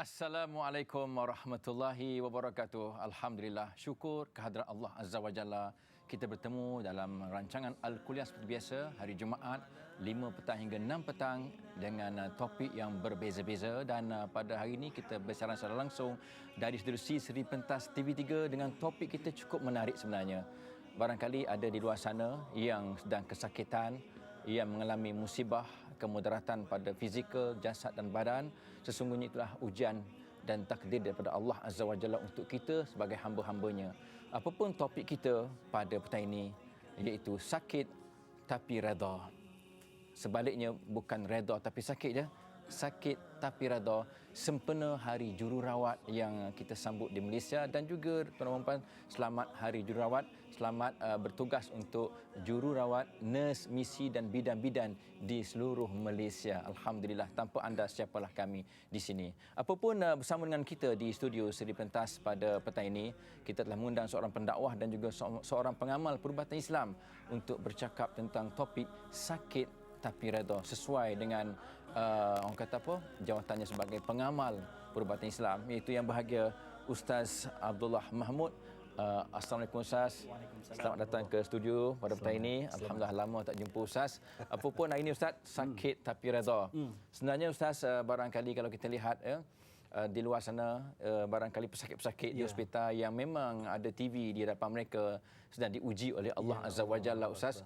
Assalamualaikum warahmatullahi wabarakatuh. Alhamdulillah, syukur kehadrat Allah Azza wa Jalla. Kita bertemu dalam rancangan Al-Kuliah seperti biasa hari Jumaat 5 petang hingga 6 petang dengan topik yang berbeza-beza, dan pada hari ini kita bersiaran secara langsung dari studio C Seri Pentas TV3 dengan topik kita cukup menarik sebenarnya. Barangkali ada di luar sana yang sedang kesakitan, yang mengalami musibah, kemudaratan pada fizikal, jasad dan badan. Sesungguhnya itulah ujian dan takdir daripada Allah Azza wa Jalla untuk kita sebagai hamba-hambanya. Apapun topik kita pada petang ini, iaitu sakit tapi redha. Sebaliknya, bukan redha tapi sakit je. Sakit tapi redha, sempena Hari Jururawat yang kita sambut di Malaysia, dan juga tuan-tuan selamat Hari Jururawat, selamat bertugas untuk jururawat, nurse, misi dan bidan-bidan di seluruh Malaysia. Alhamdulillah, tanpa anda siapalah kami di sini. Apapun bersama dengan kita di studio Seri Pentas pada petang ini, kita telah mengundang seorang pendakwah dan juga seorang pengamal perubatan Islam untuk bercakap tentang topik sakit tapi redha, sesuai dengan orang kata apa, jawatannya sebagai pengamal perubatan Islam, iaitu yang bahagia Ustaz Abdullah Mahmud. Assalamualaikum Ustaz. Selamat datang ke studio pada petang ini. Alhamdulillah, lama tak jumpa Ustaz. Apa pun hari ini Ustaz, sakit tapi redha. Sebenarnya Ustaz, barangkali kalau kita lihat di luar sana, barangkali pesakit-pesakit di hospital yang memang ada TV di hadapan mereka sedang diuji oleh Allah Azza wa Jalla Ustaz.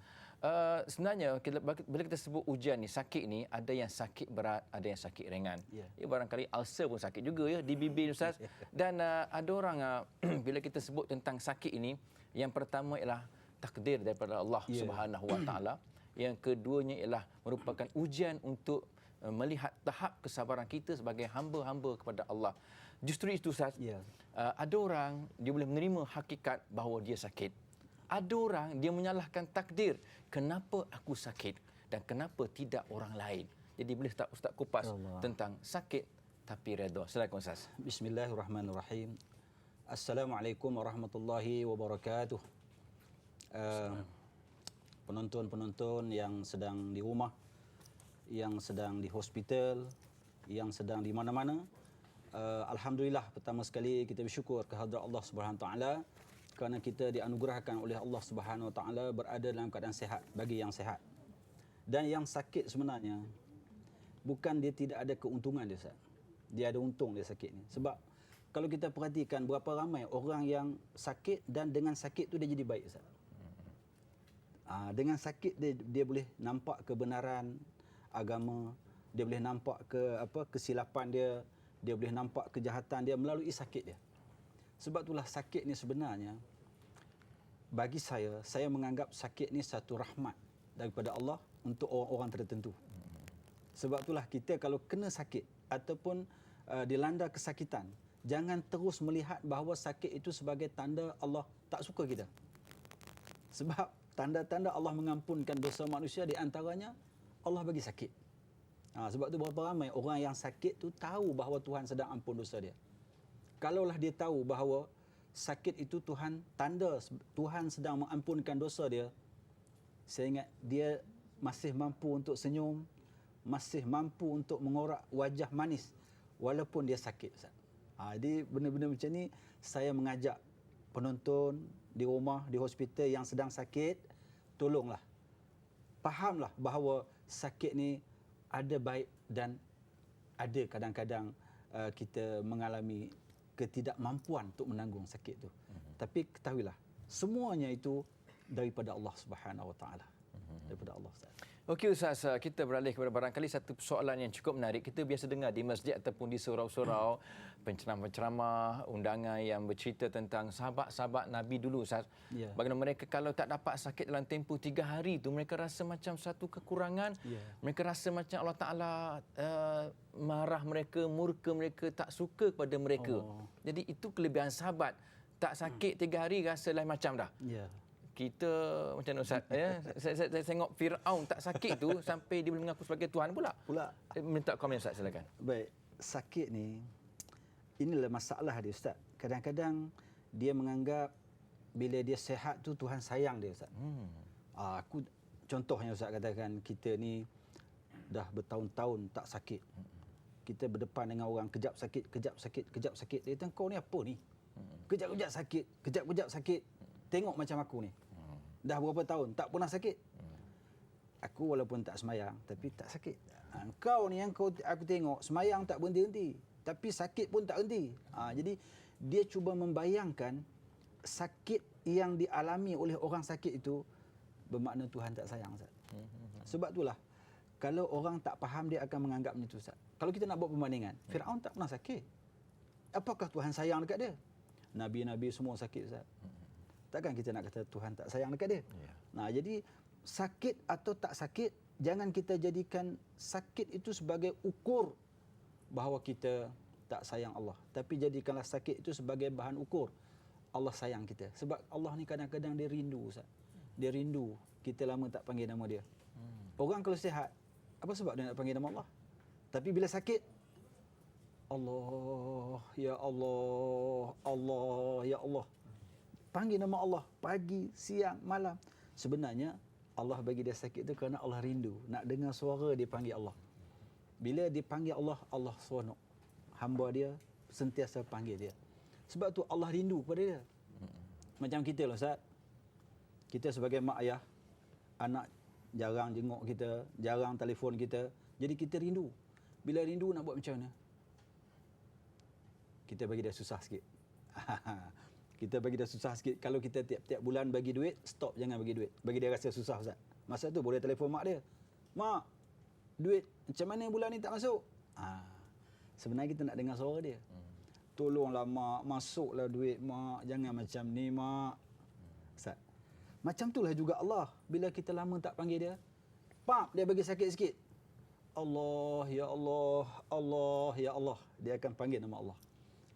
Sebenarnya bila kita sebut ujian ni, sakit ni, ada yang sakit berat, ada yang sakit ringan. Barangkali ulcer pun sakit juga ya di bibir Ustaz. Dan ada orang bila kita sebut tentang sakit ini, yang pertama ialah takdir daripada Allah Subhanahu wa taala. Yang keduanya ialah merupakan ujian untuk melihat tahap kesabaran kita sebagai hamba-hamba kepada Allah. Justru itu Ustaz, ada orang dia boleh menerima hakikat bahawa dia sakit. Ada orang dia menyalahkan takdir, kenapa aku sakit dan kenapa tidak orang lain. Jadi boleh tak Ustaz kupas tentang sakit tapi redha? Silakan Ustaz. Bismillahirrahmanirrahim. Assalamualaikum warahmatullahi wabarakatuh. Penonton-penonton yang sedang di rumah, yang sedang di hospital, yang sedang di mana-mana, alhamdulillah, pertama sekali kita bersyukur kehadrat Allah Subhanahu Wa Taala kerana kita dianugerahkan oleh Allah Subhanahu Wa Taala berada dalam keadaan sihat bagi yang sihat. Dan yang sakit sebenarnya bukan dia tidak ada keuntungan dia, Ustaz. Dia ada untung dia sakit ni. Sebab kalau kita perhatikan berapa ramai orang yang sakit dan dengan sakit tu dia jadi baik, Ustaz. Dengan sakit dia boleh nampak kebenaran agama, dia boleh nampak kesilapan dia boleh nampak kejahatan dia melalui sakit dia. Sebab itulah sakit ni sebenarnya bagi saya menganggap sakit ni satu rahmat daripada Allah untuk orang-orang tertentu. Sebab itulah kita kalau kena sakit ataupun dilanda kesakitan, jangan terus melihat bahawa sakit itu sebagai tanda Allah tak suka kita. Sebab tanda-tanda Allah mengampunkan dosa manusia di antaranya Allah bagi sakit. Sebab tu berapa ramai orang yang sakit tu tahu bahawa Tuhan sedang ampun dosa dia. Kalaulah dia tahu bahawa sakit itu tanda Tuhan sedang mengampunkan dosa dia, saya ingat dia masih mampu untuk senyum, masih mampu untuk mengorak wajah manis walaupun dia sakit, Ustaz. Jadi benda-benda macam ni saya mengajak penonton di rumah, di hospital yang sedang sakit, tolonglah, fahamlah bahawa sakit ni ada baik dan ada kadang-kadang kita mengalami ketidakmampuan untuk menanggung sakit tu. Tapi ketahuilah, semuanya itu daripada Allah Subhanahu Wa Taala. Daripada Allah, Ustaz. Okey Ustaz, kita beralih kepada barangkali satu persoalan yang cukup menarik. Kita biasa dengar di masjid ataupun di surau-surau penceramah-penceramah, undangan yang bercerita tentang sahabat-sahabat Nabi dulu Ustaz. Bagaimana mereka kalau tak dapat sakit dalam tempoh 3 hari tu, mereka rasa macam satu kekurangan. Mereka rasa macam Allah Ta'ala marah mereka, murka mereka, tak suka kepada mereka. Jadi itu kelebihan sahabat. Tak sakit 3 hari rasa lain macam dah. Kita macam mana Ustaz? Saya tengok Fir'aun tak sakit tu sampai dia boleh mengaku sebagai Tuhan pula. Minta komen Ustaz, silakan. Baik, sakit ni inilah masalah dia, Ustaz. Kadang-kadang dia menganggap bila dia sihat tu Tuhan sayang dia, Ustaz. Contohnya Ustaz, katakan kita ni dah bertahun-tahun tak sakit. kita berdepan dengan orang kejap sakit, kejap sakit, kejap sakit. Dia kata, kau ni apa ni? Kejap-kejap sakit, kejap-kejap sakit. Tengok macam aku ni. Dah berapa tahun tak pernah sakit. Aku walaupun tak semayang tapi tak sakit. Kau ni yang aku tengok semayang tak berhenti-henti, tapi sakit pun tak henti. Jadi dia cuba membayangkan sakit yang dialami oleh orang sakit itu bermakna Tuhan tak sayang, Ustaz. Sebab itulah kalau orang tak faham dia akan menganggapnya itu, Ustaz. Kalau kita nak buat perbandingan, Firaun tak pernah sakit. Apakah Tuhan sayang dekat dia? Nabi-nabi semua sakit, Ustaz. Takkan kita nak kata Tuhan tak sayang dekat dia? Nah, jadi sakit atau tak sakit, jangan kita jadikan sakit itu sebagai ukur bahawa kita tak sayang Allah. Tapi jadikanlah sakit itu sebagai bahan ukur Allah sayang kita. Sebab Allah ni kadang-kadang dia rindu, Ustaz. Dia rindu kita lama tak panggil nama dia. Orang kalau sihat, apa sebab dia nak panggil nama Allah? Tapi bila sakit, Allah, ya Allah, Allah, ya Allah. Panggil nama Allah pagi, siang, malam. Sebenarnya Allah bagi dia sakit itu kerana Allah rindu nak dengar suara dia panggil Allah. Bila dia panggil Allah, Allah seronok. Hamba dia sentiasa panggil dia. Sebab tu Allah rindu kepada dia. Macam kita lah, Ustaz. Kita sebagai mak ayah, anak jarang jenguk kita, jarang telefon kita. Jadi kita rindu. Bila rindu nak buat macam mana? Kita bagi dia susah sikit. Kita bagi dia susah sikit. Kalau kita tiap-tiap bulan bagi duit, stop, jangan bagi duit. Bagi dia rasa susah, Ustaz. Masa tu boleh telefon mak dia. Mak, duit macam mana bulan ni tak masuk? Sebenarnya kita nak dengar suara dia. Tolonglah mak, masuklah duit mak. Jangan macam ni mak. Ustaz. Macam itulah juga Allah. Bila kita lama tak panggil dia, pap, dia bagi sakit sikit. Allah, ya Allah, Allah, ya Allah. Dia akan panggil nama Allah.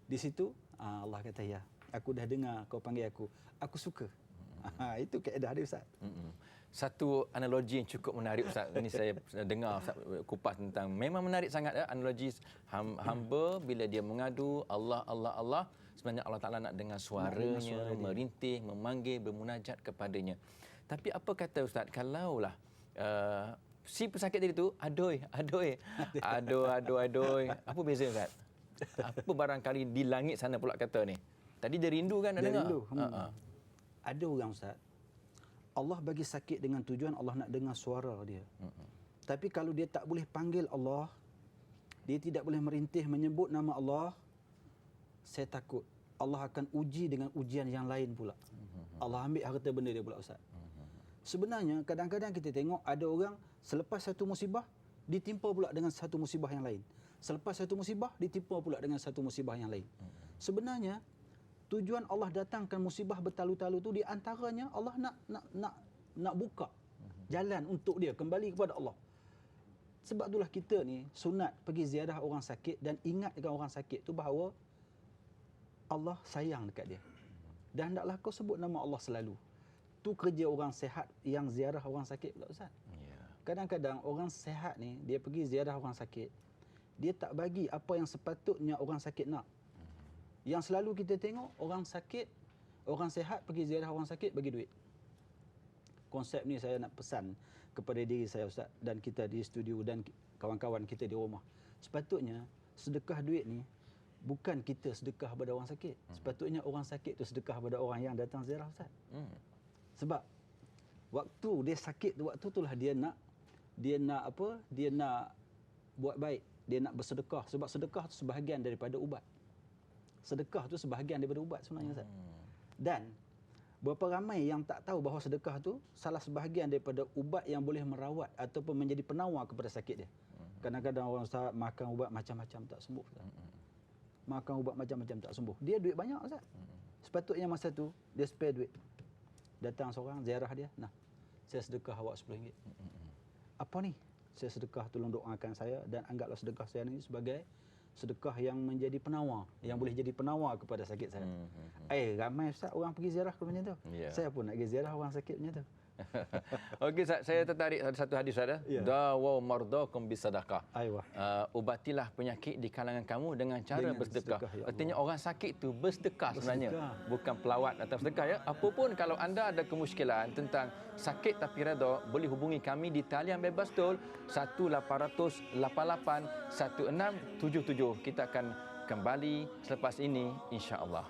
Di situ Allah kata, ya, aku dah dengar kau panggil aku. Aku suka. Itu kaedah dia, Ustaz. Satu analogi yang cukup menarik, Ustaz. Ini saya dengar Ustaz kupas tentang, memang menarik sangat analogi hamba bila dia mengadu Allah, Allah, Allah. Sebenarnya Allah Ta'ala nak dengar suaranya, merintih, memanggil, bermunajat kepadanya. Tapi apa kata Ustaz, kalaulah si pesakit tadi tu aduh. Apa beza, Ustaz? Apa barangkali di langit sana pula kata ni? Tadi dia rindu kan, dia dengar? Rindu. Ada orang, Ustaz, Allah bagi sakit dengan tujuan Allah nak dengar suara dia. Tapi kalau dia tak boleh panggil Allah, dia tidak boleh merintih menyebut nama Allah, saya takut Allah akan uji dengan ujian yang lain pula. Allah ambil harta benda dia pula, Ustaz. Sebenarnya kadang-kadang kita tengok ada orang selepas satu musibah ditimpa pula dengan satu musibah yang lain. Selepas satu musibah ditimpa pula dengan satu musibah yang lain. Sebenarnya tujuan Allah datangkan musibah bertalu-talu tu di antaranya Allah nak buka jalan untuk dia kembali kepada Allah. Sebab itulah kita ni sunat pergi ziarah orang sakit dan ingatkan orang sakit tu bahawa Allah sayang dekat dia. Dan hendaklah kau sebut nama Allah selalu. Tu kerja orang sihat yang ziarah orang sakit pula, Ustaz. Kadang-kadang orang sihat ni dia pergi ziarah orang sakit, dia tak bagi apa yang sepatutnya orang sakit nak. Yang selalu kita tengok orang sakit, orang sihat pergi ziarah orang sakit bagi duit. Konsep ni saya nak pesan kepada diri saya, Ustaz, dan kita di studio dan kawan-kawan kita di rumah. Sepatutnya sedekah duit ni bukan kita sedekah pada orang sakit. Sepatutnya orang sakit tu sedekah pada orang yang datang ziarah, Ustaz. Sebab waktu dia sakit tu, waktu itulah dia nak buat baik, dia nak bersedekah. Sebab sedekah tu sebahagian daripada ubat. Sedekah tu sebahagian daripada ubat sebenarnya, Ustaz. Dan berapa ramai yang tak tahu bahawa sedekah tu salah sebahagian daripada ubat yang boleh merawat ataupun menjadi penawar kepada sakit dia. Kadang-kadang orang, Ustaz, makan ubat macam-macam tak sembuh, Ustaz. Makan ubat macam-macam tak sembuh. Dia duit banyak, Ustaz. Sepatutnya masa tu dia spare duit. Datang seorang ziarah dia, nah, saya sedekah awak RM10. Apa ni? Saya sedekah tolong doakan saya dan anggaplah sedekah saya ni sebagai sedekah yang menjadi penawar, yang boleh jadi penawar kepada sakit saya. Ramai, Ustaz, orang pergi ziarah ke macam tu. Saya pun nak pergi ziarah orang sakit macam tu. Okey, Ustaz, saya tertarik satu hadis ada. Ya. Dawaw mardakum bisadaqah. Aywa. Ubatilah penyakit di kalangan kamu dengan cara Dengan bersedekah. sedekah, ya Artinya orang sakit tu bersedekah sebenarnya. Bersedekah. Bukan pelawat atau sedekah ya. Apapun kalau anda ada kemusykilan tentang sakit tapi redha, boleh hubungi kami di talian bebas tol 1-800-88-1677. Kita akan kembali selepas ini insya-Allah.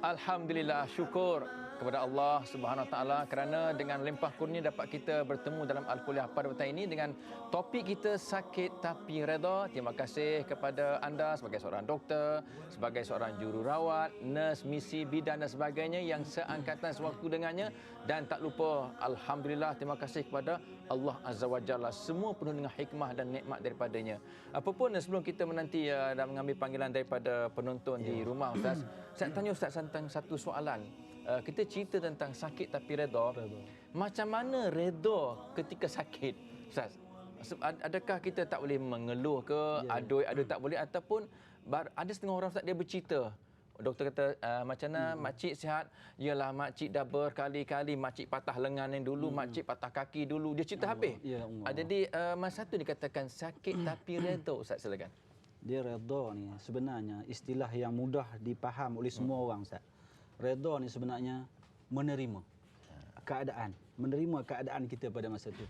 Alhamdulillah, syukur kepada Allah Subhanahu Wa Taala kerana dengan limpah kurnia dapat kita bertemu dalam Al-Kuliah pada petang ini dengan topik kita sakit tapi redha. Terima kasih kepada anda sebagai seorang doktor, sebagai seorang jururawat, nurse, misi, bidan dan sebagainya yang seangkatan sewaktu dengannya, dan tak lupa alhamdulillah terima kasih kepada Allah Azza wa Jalla, semua penuh dengan hikmah dan nikmat daripadanya. Apapun sebelum kita menanti dan mengambil panggilan daripada penonton di rumah, Ustaz, saya nak tanya Ustaz tentang satu soalan. Kita cerita tentang sakit tapi redha. Macam mana redha ketika sakit, Ustaz? Adakah kita tak boleh mengeluh ke, adoi tak boleh, ataupun ada setengah orang Ustaz dia bercerita. Doktor kata macam mana makcik sihat? Yalah makcik dah berkali-kali makcik patah lengan yang dulu, makcik patah kaki dulu. Dia cerita habis. Ya, Jadi masa tu dikatakan sakit tapi redha, Ustaz, silakan. Dia redha ni sebenarnya istilah yang mudah dipaham oleh semua orang, Ustaz. Redha ni sebenarnya menerima keadaan, menerima keadaan kita pada masa tu.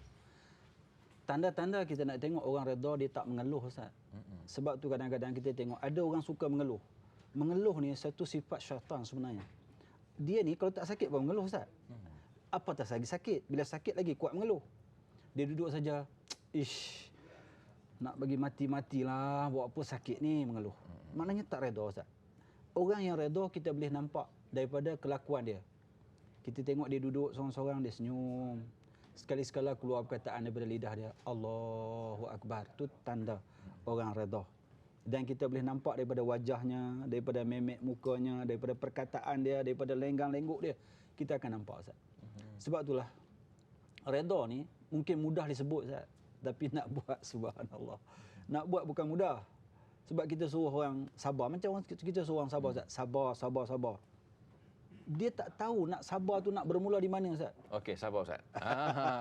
Tanda-tanda kita nak tengok orang redha, dia tak mengeluh, Ustaz. Sebab tu kadang-kadang kita tengok ada orang suka mengeluh. Mengeluh ni satu sifat syaitan sebenarnya. Dia ni kalau tak sakit pun mengeluh, Ustaz. Apatah lagi sakit. Bila sakit lagi kuat mengeluh. Dia duduk saja, ish, nak bagi mati-matilah, buat apa sakit ni, mengeluh. Maknanya tak redha, Ustaz. Orang yang redha kita boleh nampak daripada kelakuan dia. Kita tengok dia duduk seorang-seorang, dia senyum. Sekali-sekala keluar perkataan daripada lidah dia, Allahu Akbar. Itu tanda orang redha. Dan kita boleh nampak daripada wajahnya, daripada memek mukanya, daripada perkataan dia, daripada lenggang-lengguk dia, kita akan nampak, Ustaz. Sebab itulah redha ni mungkin mudah disebut, Ustaz, tapi nak buat subhanallah. Nak buat bukan mudah. Sebab kita suruh orang sabar, macam orang kita suruh orang sabar, Ustaz. Sabar. Dia tak tahu nak sabar tu nak bermula di mana, Ustaz. Okey, sabar Ustaz.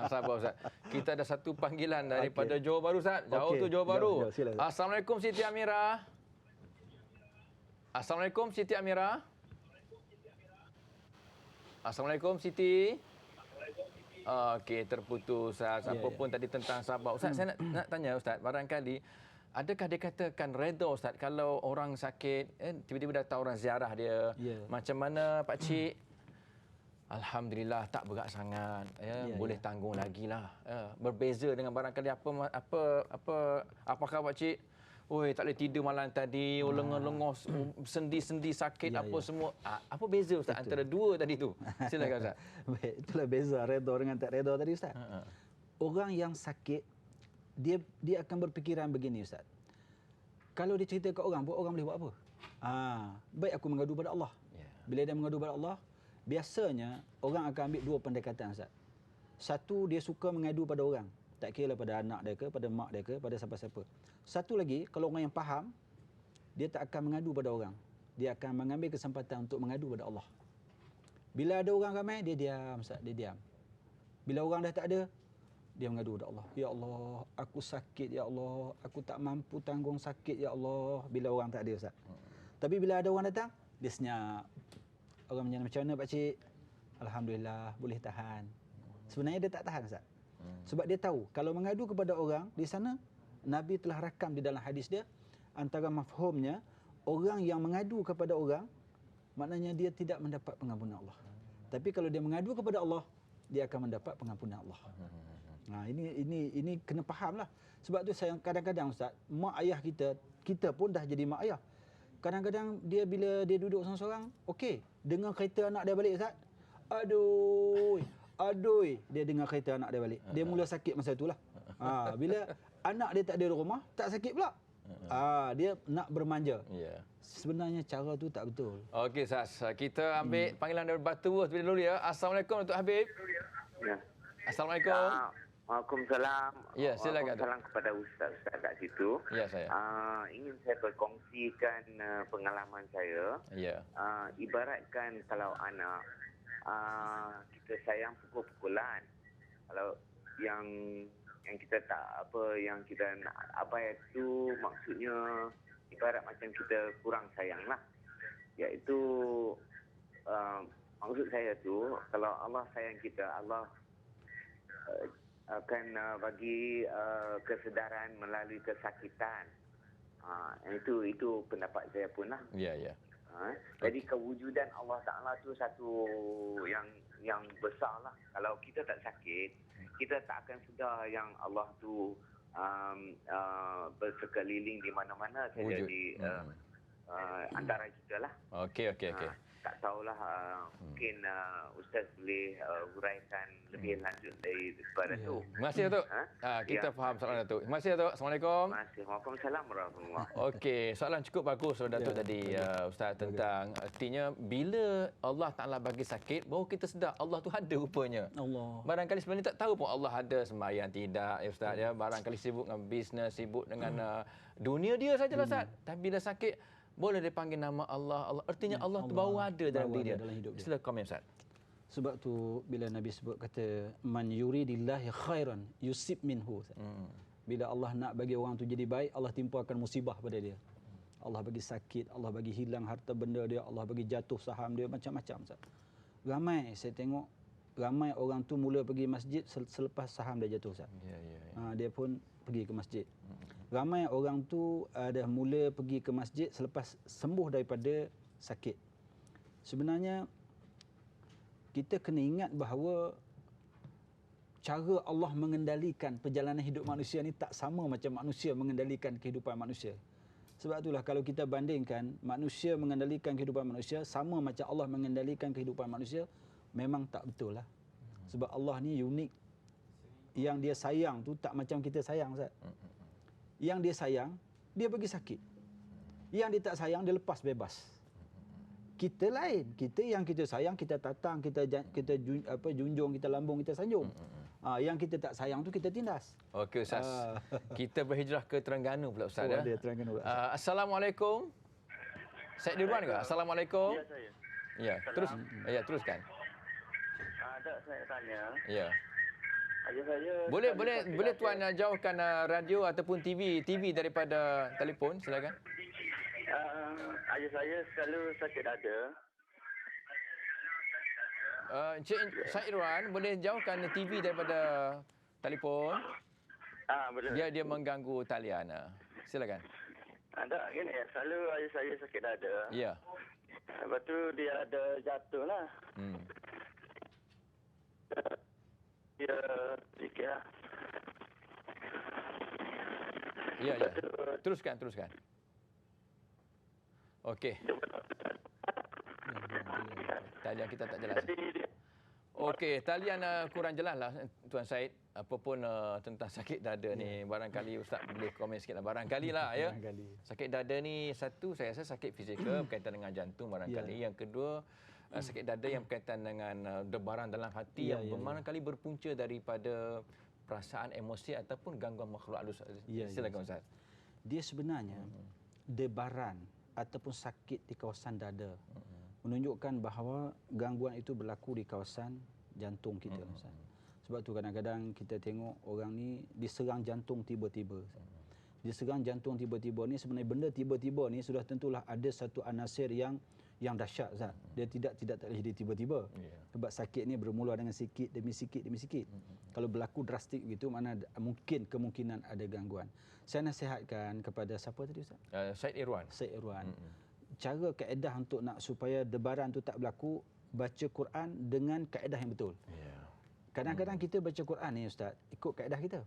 Sabar Ustaz. Kita ada satu panggilan daripada Johor Bahru, Ustaz. Jauh tu Johor Bahru. Silakan. Assalamualaikum Siti Amira. Assalamualaikum Siti Amira. Assalamualaikum Siti. Okey, terputus Ustaz. Apa pun tadi tentang sabar. Ustaz, saya nak tanya Ustaz, barangkali adakah dikatakan redha, Ustaz, kalau orang sakit, tiba-tiba datang orang ziarah dia, macam mana Pak Cik? Alhamdulillah tak berat sangat, boleh tanggung lagi lah. Berbeza dengan barangkali apa khabar Pak Cik? Oi, tak boleh tidur malam tadi, lengar-lengar, sendi-sendi sakit, semua. Apa beza, Ustaz, antara dua tadi tu? Silakan, Ustaz. Baik, itulah beza redha dengan tak redha tadi, Ustaz. Orang yang sakit, dia akan berfikiran begini, Ustaz. Kalau dia cerita ke orang, orang boleh buat apa? Baik aku mengadu pada Allah. Bila dia mengadu pada Allah, biasanya orang akan ambil dua pendekatan, Ustaz. Satu, dia suka mengadu pada orang. Tak kira pada anak dia ke, pada mak dia ke, pada siapa-siapa. Satu lagi, kalau orang yang faham, dia tak akan mengadu pada orang. Dia akan mengambil kesempatan untuk mengadu pada Allah. Bila ada orang ramai, dia diam, Ustaz. Dia diam. Bila orang dah tak ada, dia mengadu kepada Allah. Ya Allah, aku sakit, ya Allah. Aku tak mampu tanggung sakit, ya Allah. Bila orang tak ada, Ustaz. Tapi bila ada orang datang, dia senyap. Orang menanya, macam mana Pak Cik? Alhamdulillah, boleh tahan. Sebenarnya dia tak tahan, Ustaz. Sebab dia tahu, kalau mengadu kepada orang, di sana, Nabi telah rakam di dalam hadis dia, antara mafhumnya, orang yang mengadu kepada orang, maknanya dia tidak mendapat pengampunan Allah. Tapi kalau dia mengadu kepada Allah, dia akan mendapat pengampunan Allah. Ini kena fahamlah. Sebab tu saya kadang-kadang, Ustaz, mak ayah kita pun dah jadi mak ayah. Kadang-kadang dia bila dia duduk seorang-seorang, okey, dengar kereta anak dia balik, Ustaz. Aduh, dia dengar kereta anak dia balik. Dia mula sakit masa itulah. Bila anak dia tak ada di rumah, tak sakit pula. Dia nak bermanja. Sebenarnya cara tu tak betul. Okey, Ustaz. Kita ambil panggilan dari Batu terlebih dahulu ya. Assalamualaikum Datuk Habib. Ya. Assalamualaikum. Waalaikumsalam. Ya, silakan, Datuk. Waalaikumsalam kepada ustaz-ustaz kat situ. Ya, saya. Ingin saya berkongsikan pengalaman saya. Ya. Ibaratkan kalau anak, kita sayang pukul-pukulan. Kalau yang kita tak apa, yang kita nak abai itu maksudnya ibarat macam kita kurang sayang lah. Iaitu maksud saya tu, kalau Allah sayang kita, Allah akan bagi kesedaran melalui kesakitan. Itu pendapat saya pun lah. Ya, ya. Jadi kewujudan Allah Ta'ala tu satu yang besar lah. Kalau kita tak sakit, kita tak akan sedar yang Allah tu bersekeliling di mana-mana saja di antara kita lah. Okey. Tak tahulah, mungkin Ustaz boleh huraikan lebih lanjut daripada tu. Terima kasih, Datuk. Kita faham soalan Datuk. Terima kasih, Datuk. Assalamualaikum. Terima kasih. Waalaikumsalam warahmatullahi. Okey, soalan cukup bagus Datuk tadi, Ustaz, tentang artinya bila Allah Ta'ala bagi sakit, baru kita sedar Allah tu ada rupanya. Allah. Barangkali sebenarnya tak tahu pun Allah ada, sembahyang tidak, ya Ustaz. Ya. Barangkali sibuk dengan bisnes, sibuk dengan dunia dia sajalah, Ustaz. Tapi bila sakit, boleh dipanggil nama Allah. Artinya Allah tu baru ada dalam diri dia. Sila komen, Ustaz. Sebab tu bila Nabi sebut kata man yuridillahi khairan yusib minhu. Bila Allah nak bagi orang tu jadi baik, Allah timpakan musibah pada dia. Allah bagi sakit, Allah bagi hilang harta benda dia, Allah bagi jatuh saham dia, macam-macam. Ramai saya tengok, ramai orang tu mula pergi masjid selepas saham dia jatuh. Dia pun pergi ke masjid. Ramai orang tu dah mula pergi ke masjid selepas sembuh daripada sakit. Sebenarnya kita kena ingat bahawa cara Allah mengendalikan perjalanan hidup manusia ni tak sama macam manusia mengendalikan kehidupan manusia. Sebab itulah kalau kita bandingkan manusia mengendalikan kehidupan manusia sama macam Allah mengendalikan kehidupan manusia, memang tak betul lah. Sebab Allah ni unik. Yang dia sayang tu tak macam kita sayang, Ustaz. Yang dia sayang, dia bagi sakit. Yang dia tak sayang, dia lepas bebas. Kita lain. Kita yang kita sayang, kita tatang, kita junjung, kita lambung, kita sanjung. Yang kita tak sayang tu kita tindas. Okey, Ustaz. Kita berhijrah ke Terengganu pula, Ustaz. Dia Terengganu. Assalamualaikum. Syed Dirwan ke? Assalamualaikum. Ya, saya. Ya, teruskan. Ada saya tanya. Ya. Ayah saya Boleh tuan jauhkan radio ataupun TV daripada telefon, silakan. Ayah saya selalu sakit dada. Encik Syed Irwan, boleh jauhkan TV daripada telefon? Betul. Dia mengganggu talian. Silakan. Ada gini ya, selalu ayah saya sakit dada. Ya. Lepas tu dia ada jatuh lah. Dia sikit lah. Ya. Teruskan. Okey. Talian kita tak jelas. Okey, talian kurang jelas lah Tuan Syed. Apa pun tentang sakit dada ni, barangkali Ustaz boleh komen sikit lah. Barangkali lah ya. Sakit dada ni satu, saya rasa sakit fizikal berkaitan dengan jantung barangkali. Yang kedua, sakit dada yang berkaitan dengan debaran dalam hati yang barangkali berpunca daripada perasaan emosi ataupun gangguan makhluk halus. Silakan Ustaz. Dia sebenarnya debaran ataupun sakit di kawasan dada menunjukkan bahawa gangguan itu berlaku di kawasan jantung kita. Sebab tu kadang-kadang kita tengok orang ni diserang jantung tiba-tiba. Diserang jantung tiba-tiba ni sebenarnya benda tiba-tiba ni sudah tentulah ada satu anasir yang dahsyat, Ustaz. Dia tidak boleh jadi tiba-tiba. Sebab sakit ni bermula dengan sikit demi sikit. Kalau berlaku drastik begitu, mana kemungkinan ada gangguan. Saya nasihatkan kepada siapa tadi, Ustaz? Syed Irwan. Cara kaedah untuk nak supaya debaran tu tak berlaku, baca Quran dengan kaedah yang betul. Kadang-kadang kita baca Quran ni, Ustaz, ikut kaedah kita.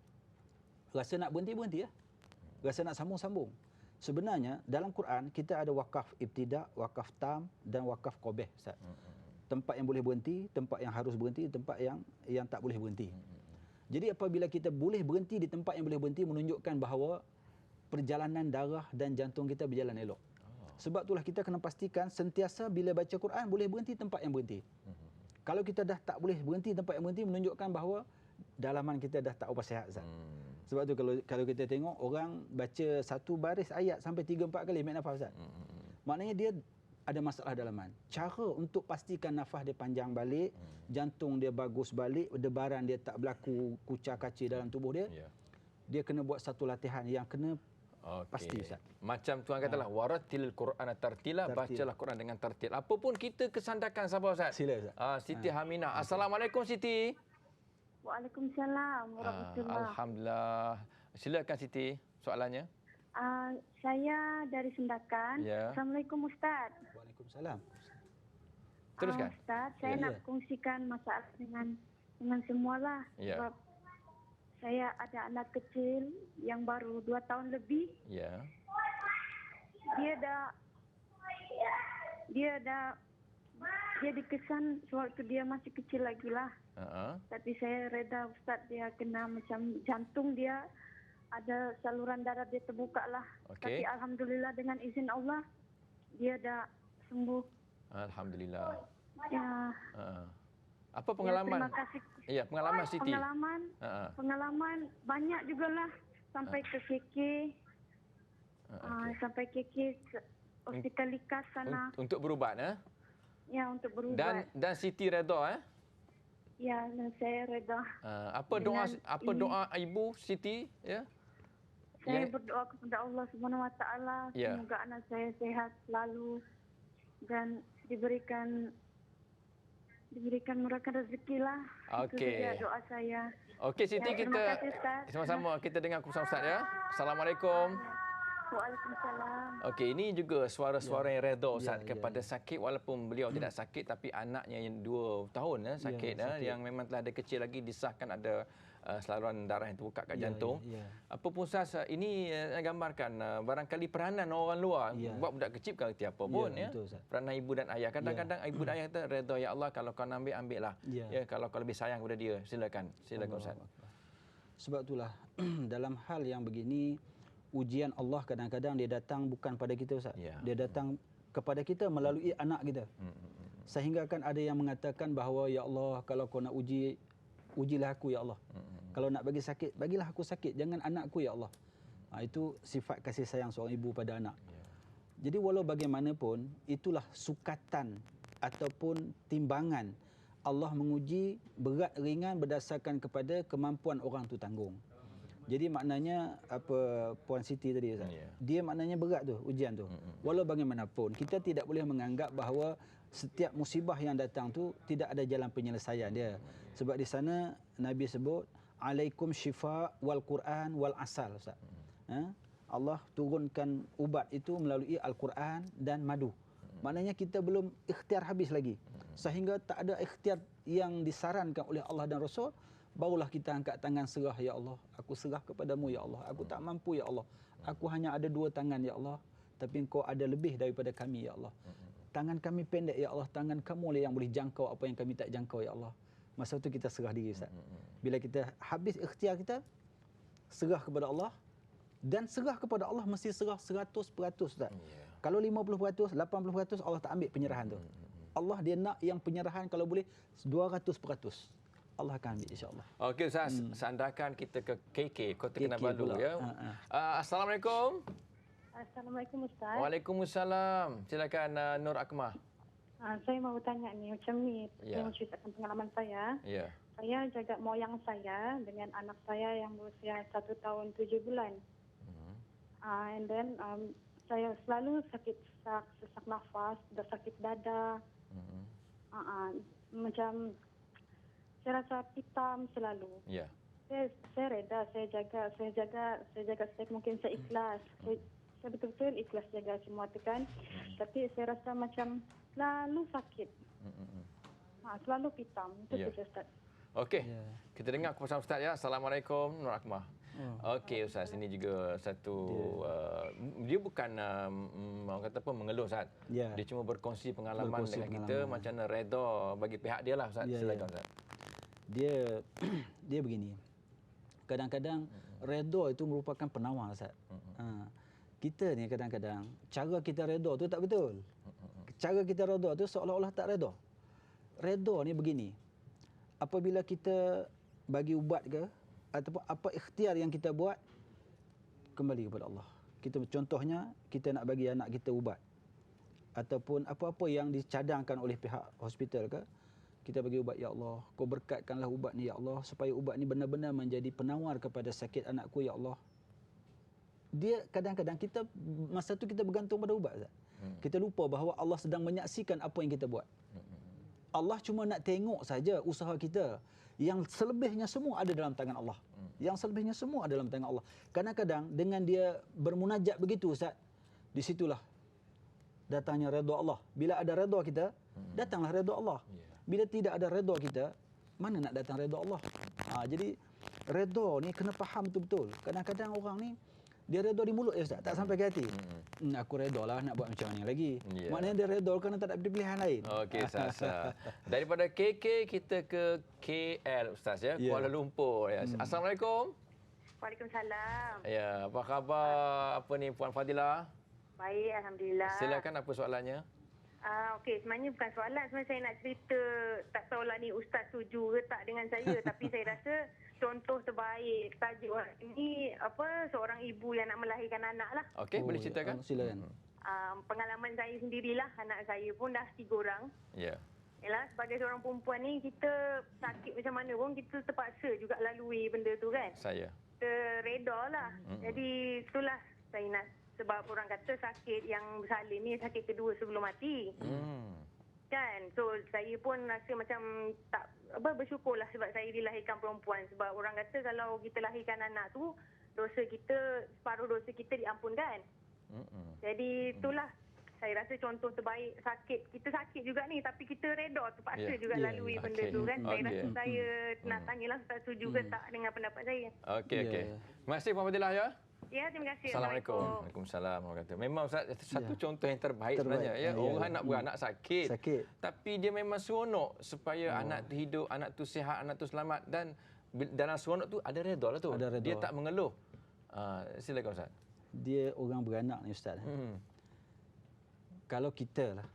Rasa nak berhenti ya. Rasa nak sambung. Sebenarnya dalam Quran kita ada wakaf ibtida, wakaf tam dan wakaf qabih, Ustaz. Tempat yang boleh berhenti, tempat yang harus berhenti, tempat yang tak boleh berhenti. Jadi apabila kita boleh berhenti di tempat yang boleh berhenti, menunjukkan bahawa perjalanan darah dan jantung kita berjalan elok. Sebab itulah kita kena pastikan sentiasa bila baca Quran boleh berhenti tempat yang berhenti. Kalau kita dah tak boleh berhenti tempat yang berhenti, menunjukkan bahawa dalaman kita dah tak apa sihat Ustaz. Sebab tu kalau kita tengok orang baca satu baris ayat sampai 3-4 kali ambil nafas Ustaz. Maknanya dia ada masalah dalaman. Cara untuk pastikan nafas dia panjang balik, jantung dia bagus balik, debaran dia tak berlaku kucar-kacir dalam tubuh dia. Dia kena buat satu latihan yang kena pasti Ustaz. Macam tuan katalah waratil Quran tartila, bacalah Quran dengan tartil. Apa pun kita kesandakan sabar Ustaz. Sila Ustaz. Siti Haminah. Assalamualaikum Siti. Waalaikumsalam warahmatullahi. Alhamdulillah. Silakan Siti soalannya. Saya dari Sendakan. Ya. Assalamualaikum Ustaz. Waalaikumsalam. Teruskan. Ustaz, saya nak kongsikan masalah dengan semualah. Ya. Sebab saya ada anak kecil yang baru 2 tahun lebih. Ya. Dia dikesan sewaktu dia masih kecil lagi lah. Tapi saya reda Ustaz, dia kena macam jantung dia ada saluran darah dia terbuka lah. Tapi alhamdulillah dengan izin Allah dia dah sembuh. Alhamdulillah. Ya. Apa pengalaman? Ya, terima kasih. Ya, pengalaman Siti. Pengalaman banyak jugalah sampai ke KK. Sampai KK Hospital Likas sana. Untuk berubat Ya, untuk berubat. Dan Siti redha Ya, dan saya reda. Apa doa ibu Siti ya? Saya berdoa kepada Allah Subhanahu Wa Taala semoga anak saya sehat selalu dan diberikan murahkan rezeki lah. Itu saja doa saya. Okey Siti, terima kasih, Ustaz. sama-sama kita dengar keputusan Ustaz ya. Assalamualaikum. Waalaikumsalam. Okey, ini juga suara-suara yang redha Ustaz kepada sakit, walaupun beliau tidak sakit tapi anaknya yang 2 tahun sakit, yang memang telah ada kecil lagi disahkan ada saluran darah yang terbuka kat jantung. Apa pun Ustaz, ini gambarkan barangkali peranan orang luar buat budak kecil bukan erti apa pun peranan ibu dan ayah. Kadang-kadang ibu dan ayah kata redha, ya Allah kalau kau nak ambillah. Ya, kalau kau lebih sayang kepada dia, silakan Ustaz. Sebab itulah dalam hal yang begini ujian Allah kadang-kadang dia datang bukan pada kita Ustaz. Dia datang kepada kita melalui anak kita. Sehingga kan ada yang mengatakan bahawa ya Allah kalau kau nak ujilah aku ya Allah. Kalau nak bagi sakit, bagilah aku sakit, jangan anakku ya Allah. Itu sifat kasih sayang seorang ibu pada anak. Jadi walau bagaimanapun itulah sukatan ataupun timbangan Allah menguji berat ringan berdasarkan kepada kemampuan orang tu tanggung. Jadi maknanya apa Puan Siti tadi Ustaz. Dia maknanya berat tu ujian tu. Walau bagaimanapun kita tidak boleh menganggap bahawa setiap musibah yang datang tu tidak ada jalan penyelesaian dia. Sebab di sana Nabi sebut alaikum syifa wal Quran wal asal Ustaz. Allah turunkan ubat itu melalui Al-Quran dan madu. Maknanya kita belum ikhtiar habis lagi. Sehingga tak ada ikhtiar yang disarankan oleh Allah dan Rasul, barulah kita angkat tangan serah, ya Allah, aku serah kepadamu ya Allah, aku tak mampu ya Allah, aku hanya ada 2 tangan ya Allah, tapi engkau ada lebih daripada kami ya Allah. Tangan kami pendek ya Allah, tangan kamu lah yang boleh jangkau apa yang kami tak jangkau ya Allah. Masa itu kita serah diri Ustaz. Bila kita habis ikhtiar kita, serah kepada Allah, dan serah kepada Allah mesti serah 100% Ustaz. Kalau 50%, 80% Allah tak ambil penyerahan tu. Allah dia nak yang penyerahan kalau boleh 200%. Allah akan ambil insya-Allah. Okey Ustaz, sandarkan kita ke KK Kota Kinabalu ya. Assalamualaikum. Assalamualaikum Ustaz. Waalaikumsalam. Silakan Nur Akmah. Saya mau tanya ni macam ni, saya mau ceritakan pengalaman saya. Saya jaga moyang saya dengan anak saya yang berusia 1 tahun 7 bulan. And then saya selalu sakit sesak nafas, sakit dada. Macam saya rasa hitam selalu. Saya reda, saya jaga setiap mungkin saya ikhlas. Saya betul-betul ikhlas jaga semua tu kan. Tapi saya rasa macam selalu sakit. Selalu hitam. Itu saja Ustaz. Okey. Kita dengar keputusan Ustaz ya. Assalamualaikum Nur Akmah. Okey Ustaz, ini juga satu dia bukan orang kata apa mengeluh Ustaz. Dia cuma berkongsi pengalaman dengan kita macam mana redha bagi pihak dia lah Ustaz. Silakan Ustaz. Dia begini. Kadang-kadang redha itu merupakan penawar Ustaz. Kita ni kadang-kadang cara kita redha tu tak betul. Cara kita redha tu seolah-olah tak redha. Redha ni begini. Apabila kita bagi ubat ke ataupun apa ikhtiar yang kita buat, kembali kepada Allah. Kita contohnya kita nak bagi anak kita ubat ataupun apa-apa yang dicadangkan oleh pihak hospital ke, kita bagi ubat, ya Allah, kau berkatkanlah ubat ni ya Allah supaya ubat ni benar-benar menjadi penawar kepada sakit anakku ya Allah. Dia kadang-kadang kita masa tu kita bergantung pada ubat, Ustaz. Kita lupa bahawa Allah sedang menyaksikan apa yang kita buat. Allah cuma nak tengok saja usaha kita. Yang selebihnya semua ada dalam tangan Allah. Yang selebihnya semua ada dalam tangan Allah. Kadang-kadang dengan dia bermunajat begitu, Ustaz, di situlah datangnya redha Allah. Bila ada redha kita, datanglah redha Allah. Bila tidak ada redha kita, mana nak datang redha Allah? Jadi redha ni kena faham betul-betul. Kadang-kadang orang ni dia redha di mulut je, Ustaz, tak sampai ke hati. Aku redha lah, nak buat macam mana lagi. Maknanya dia redha kerana tak ada pilihan lain. Okey, Ustaz. Daripada KK kita ke KL, Ustaz, ya, Kuala Lumpur. Ya. Assalamualaikum. Waalaikumsalam. Ya, apa khabar apa ni Puan Fadilah? Baik, alhamdulillah. Silakan, apa soalannya? Okey, sebenarnya bukan soalan. Sebenarnya saya nak cerita, tak tahulah ni Ustaz setuju ke tak dengan saya. Tapi saya rasa contoh terbaik tajuk ini seorang ibu yang nak melahirkan anak lah. Okey, boleh ceritakan? Silakan. Pengalaman saya sendirilah, anak saya pun dah 3 orang. Ya. Yalah, sebagai seorang perempuan ni, kita sakit macam mana pun kita terpaksa juga lalui benda tu kan. Saya. Kita reda lah. Jadi itulah saya nak, sebab orang kata sakit yang bersalin ni sakit kedua sebelum mati. Kan? So saya pun rasa macam tak bersyukurlah sebab saya dilahirkan perempuan. Sebab orang kata kalau kita lahirkan anak tu, dosa kita, separuh dosa kita diampunkan. Jadi itulah saya rasa contoh terbaik. Kita sakit juga ni, tapi kita reda, terpaksa juga lalui benda tu kan. Saya rasa saya nak tanyalah Ustaz setuju ke tak dengan pendapat saya. Okey. Terima kasih Puan Fadilah, ya. Ya, terima kasih. Assalamualaikum. Waalaikumsalam. Memang Ustaz, satu contoh yang terbaik sebenarnya. Ya, orang nak beranak sakit. Tapi dia memang seronok supaya anak tu hidup, anak tu sihat, anak tu selamat, dan dalam seronok tu ada redha lah tu. Dia tak mengeluh. Silakan Ustaz. Dia orang beranak ni, Ustaz. Kalau kita lah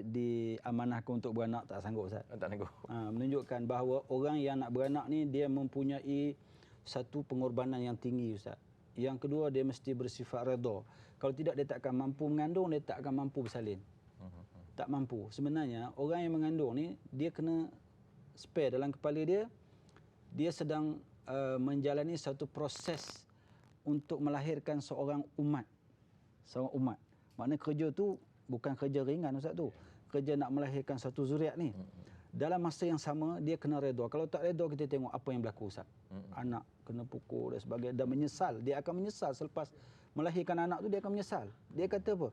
diamanahkan untuk beranak, tak sanggup, Ustaz. Tak sanggup. Menunjukkan bahawa orang yang nak beranak ni dia mempunyai satu pengorbanan yang tinggi, Ustaz. Yang kedua, dia mesti bersifat redha. Kalau tidak, dia tak akan mampu mengandung, dia tak akan mampu bersalin. Tak mampu. Sebenarnya orang yang mengandung ni, dia kena spare dalam kepala dia, dia sedang menjalani satu proses untuk melahirkan seorang umat. Seorang umat. Maknanya kerja tu bukan kerja ringan, Ustaz tu. Kerja nak melahirkan satu zuriat ni. Dalam masa yang sama, dia kena redha. Kalau tak redha, kita tengok apa yang berlaku, Ustaz. Anak kena pukul dan sebagainya. Dan menyesal. Dia akan menyesal selepas melahirkan anak tu, dia akan menyesal. Dia kata apa?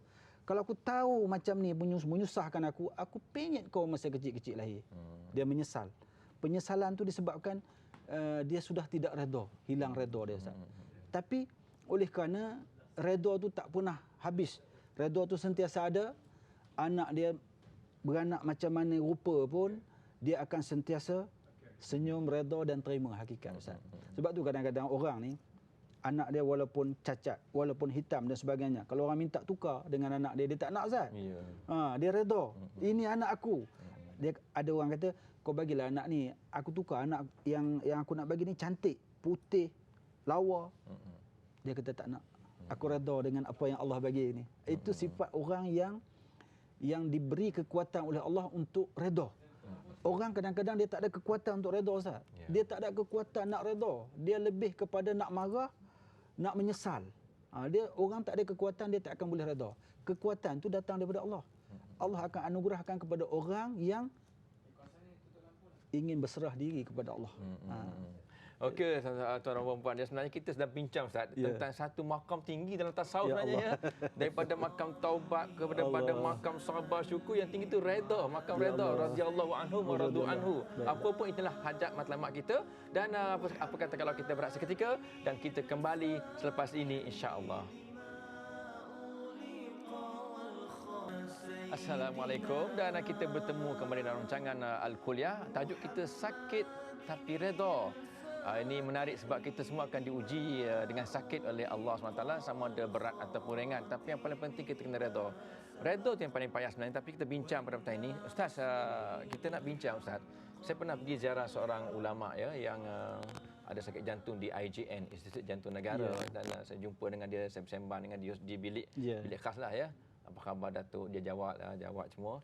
Kalau aku tahu macam ni menyusahkan aku penyet kau masa kecil-kecil lahir. Dia menyesal. Penyesalan tu disebabkan dia sudah tidak redha. Hilang redha dia, Ustaz. Tapi oleh kerana redha tu tak pernah habis. Redha tu sentiasa ada. Anak dia beranak macam mana rupa pun, dia akan sentiasa senyum, redha dan terima hakikat, Ustaz. Sebab tu kadang-kadang orang ni, anak dia walaupun cacat, walaupun hitam dan sebagainya, kalau orang minta tukar dengan anak dia, dia tak nak, Ustaz. Dia redha. Ini anak aku. Dia ada orang kata, kau bagilah anak ni, aku tukar anak yang aku nak bagi ni cantik, putih, lawa. Dia kata tak nak. Aku redha dengan apa yang Allah bagi ni. Itu sifat orang yang diberi kekuatan oleh Allah untuk redha. Orang kadang-kadang dia tak ada kekuatan untuk redha, Ustaz. Dia tak ada kekuatan nak redha. Dia lebih kepada nak marah, nak menyesal. Dia orang tak ada kekuatan, dia tak akan boleh redha. Kekuatan tu datang daripada Allah. Allah akan anugerahkan kepada orang yang ingin berserah diri kepada Allah. Okey, tuan-tuan dan puan, sebenarnya kita sedang bincang, Ustaz, tentang satu makam tinggi dalam tasawuf sebenarnya. Daripada makam taubat kepada makam sabar syukur, yang tinggi itu redha, makam redha, radhiyallahu anhu wa radu anhu. Apa pun itulah hajat matlamat kita, dan apa kata kalau kita berehat seketika dan kita kembali selepas ini, insya-Allah. Assalamualaikum, dan kita bertemu kembali dalam rancangan Al-Kuliah. Tajuk kita sakit tapi redha. Ini menarik sebab kita semua akan diuji dengan sakit oleh Allah SWT, sama ada berat ataupun ringan. Tapi yang paling penting kita kena redha. Redha tu yang paling payah sebenarnya, tapi kita bincang pada petang ini. Ustaz, kita nak bincang, Ustaz, Saya pernah pergi ziarah seorang ulama ya yang ada sakit jantung di IJN, Institut Jantung Negara, dan saya jumpa dengan dia, saya bersembang dengan dia di bilik khas lah ya. Apa khabar Datuk? Dia jawab semua.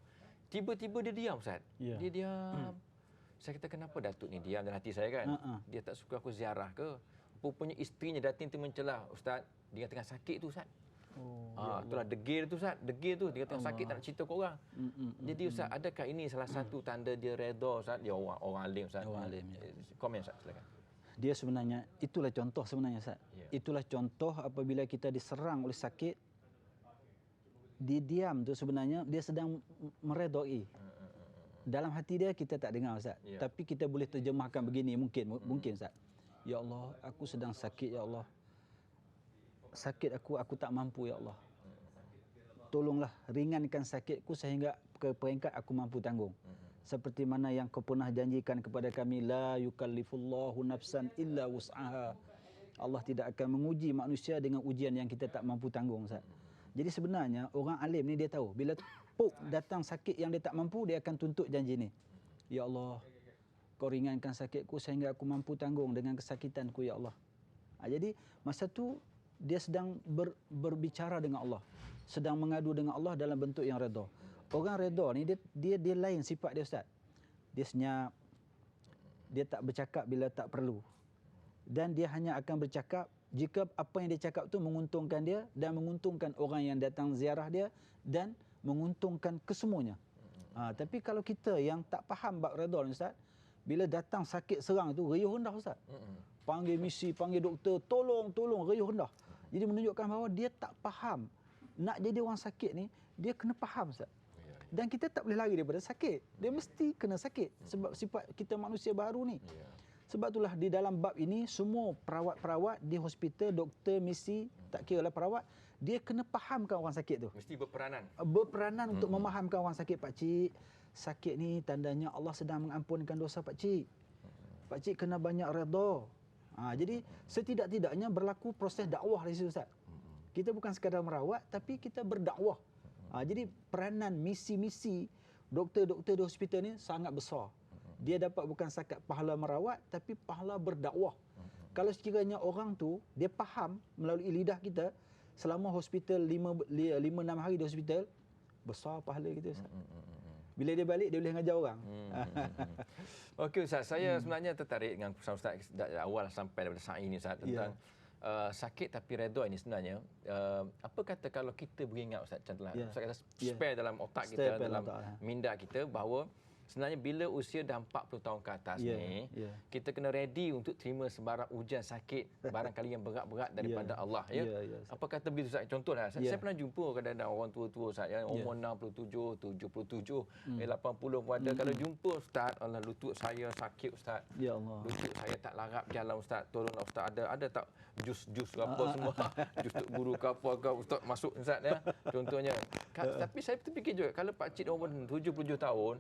Tiba-tiba dia diam, Ustaz. Dia diam. Saya kata, kenapa Datuk ni diam dalam hati saya kan? Dia tak suka aku ziarah ke? Rupanya isterinya datang tu mencelah, Ustaz, dia tengah sakit tu, Ustaz. Itulah degil tu, Ustaz. Degil tu, dia tengah sakit, tak nak cerita ke orang. Jadi Ustaz, adakah ini salah satu tanda dia redha, Ustaz? Dia orang alim, Ustaz. Orang alim, Komen, Ustaz, silakan. Dia sebenarnya, itulah contoh sebenarnya, Ustaz. Itulah contoh apabila kita diserang oleh sakit, dia diam tu sebenarnya dia sedang meredai. Dalam hati dia kita tak dengar, Ustaz. Tapi kita boleh terjemahkan begini mungkin Ustaz. Ya Allah, aku sedang sakit, ya Allah. Sakit aku tak mampu, ya Allah. Tolonglah ringankan sakitku sehingga ke peringkat aku mampu tanggung. Seperti mana yang kau pernah janjikan kepada kami, la yukallifullahu nafsan illa wus'aha. Allah tidak akan menguji manusia dengan ujian yang kita tak mampu tanggung, Ustaz. Jadi sebenarnya orang alim ni dia tahu bila datang sakit yang dia tak mampu, dia akan tuntut janji ni. Ya Allah, kau ringankan sakitku sehingga aku mampu tanggung dengan kesakitanku, ya Allah. Jadi masa tu dia sedang berbicara dengan Allah, sedang mengadu dengan Allah dalam bentuk yang redha. Orang redha ni dia lain sifat dia, Ustaz. Dia senyap. Dia tak bercakap bila tak perlu. Dan dia hanya akan bercakap jika apa yang dia cakap tu menguntungkan dia dan menguntungkan orang yang datang ziarah dia dan menguntungkan kesemuanya. Tapi kalau kita yang tak faham bab redha ni, Ustaz, bila datang sakit serang tu riuh rendah, Ustaz. Panggil misi, panggil doktor, tolong, riuh rendah. Jadi menunjukkan bahawa dia tak faham. Nak jadi orang sakit ni, dia kena faham, Ustaz. Dan kita tak boleh lari daripada sakit. Dia mesti kena sakit sebab sifat kita manusia baru ni. Sebab itulah di dalam bab ini semua perawat-perawat di hospital, doktor, misi, tak kira lah perawat, dia kena fahamkan orang sakit tu. Mesti berperanan. Berperanan untuk memahamkan orang sakit. Pak Cik, sakit ni tandanya Allah sedang mengampunkan dosa Pak Cik. Pak Cik kena banyak redha. Jadi setidak-tidaknya berlaku proses dakwah di situ, Ustaz. Kita bukan sekadar merawat tapi kita berdakwah. Jadi peranan misi-misi doktor-doktor di hospital ni sangat besar. Dia dapat bukan sahaja pahala merawat tapi pahala berdakwah. Kalau sekiranya orang tu dia faham melalui lidah kita selama hospital 5-6 hari di hospital, besar pahala kita, Ustaz. Bila dia balik dia boleh mengajar orang. Okey, Ustaz, saya sebenarnya tertarik dengan pesan Ustaz dari awal sampai daripada saat ini, Ustaz, tentang sakit tapi redha ini sebenarnya. Apa kata kalau kita beringat, Ustaz, contohlah Ustaz kata spare dalam otak kita, dalam minda kita bahawa sebenarnya bila usia dah 40 tahun ke atas ni, kita kena ready untuk terima sebarang ujian sakit barangkali yang berat-berat daripada Allah, ya. Apa kata begitu, Ustaz? Contohlah, saya pernah jumpa kadang-kadang orang tua-tua, Ustaz, yang umur 67, 77, 80 pun ada. Kalau jumpa, Ustaz, Allah, lutut saya sakit, Ustaz. Ya Allah. Lutut saya tak larap jalan, Ustaz. Tolonglah, Ustaz. Ada tak jus apa semua? Jus Tok Guru ke apa ke, Ustaz masuk, Ustaz, ya. Contohnya. Tapi saya terfikir juga kalau Pak Cik umur 77 tahun,